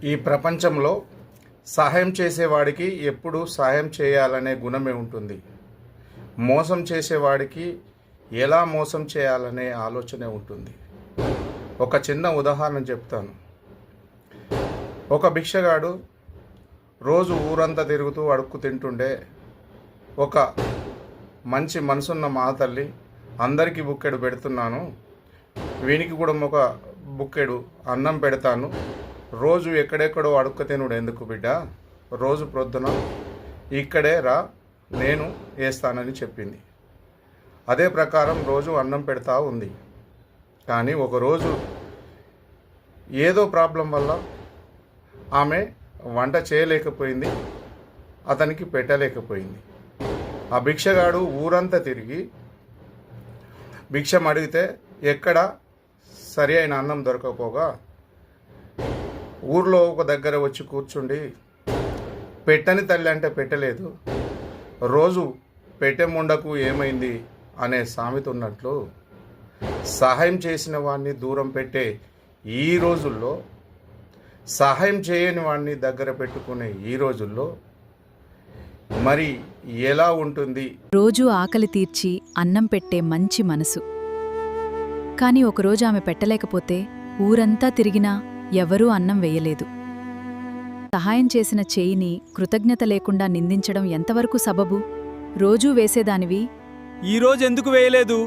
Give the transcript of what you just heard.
ఈ ప్రపంచంలో సహాయం చేసేవాడికి ఎప్పుడూ సహాయం చేయాలనే గుణమే ఉంటుంది. మోసం చేసేవాడికి ఎలా మోసం చేయాలనే ఆలోచనే ఉంటుంది. ఒక చిన్న ఉదాహరణ చెప్తాను. ఒక భిక్షగాడు రోజు ఊరంతా తిరుగుతూ అడుక్కు తింటుండే ఒక మంచి మనసున్న మా తల్లి, అందరికీ బుక్కెడు పెడుతున్నాను, వీనికి కూడా ఒక బుక్కెడు అన్నం పెడతాను, రోజు ఎక్కడెక్కడో అడుక్క తినుడు ఎందుకు బిడ్డ, రోజు ప్రొద్దున ఇక్కడే రా, నేను వేస్తానని చెప్పింది. అదే ప్రకారం రోజు అన్నం పెడతా ఉంది. కానీ ఒకరోజు ఏదో ప్రాబ్లం వల్ల ఆమె వంట చేయలేకపోయింది, అతనికి పెట్టలేకపోయింది. ఆ భిక్షగాడు ఊరంతా తిరిగి భిక్షం అడిగితే ఎక్కడ సరి అయిన అన్నం దొరకకపోగా ఊర్లో ఒక దగ్గర వచ్చి కూర్చుండి, పెట్టని తల్లి అంటే పెట్టలేదు, రోజు పెట్టె ముండకు ఏమైంది అనే సామెత ఉన్నట్లు సహాయం చేసిన వాడిని దూరం పెట్టే ఈ రోజుల్లో, సహాయం చేయని వాడిని దగ్గర పెట్టుకునే ఈ రోజుల్లో మరి ఎలా ఉంటుంది? రోజూ ఆకలి తీర్చి అన్నం పెట్టే మంచి మనసు. కాని ఒకరోజు ఆమె పెట్టలేకపోతే ఊరంతా తిరిగినా ఎవరూ అన్నం వెయ్యలేదు. సహాయం చేసిన చేయిని కృతజ్ఞత లేకుండా నిందించడం ఎంతవరకు సబబు? రోజూ వేసేదానివి ఈరోజెందుకు వేయలేదు?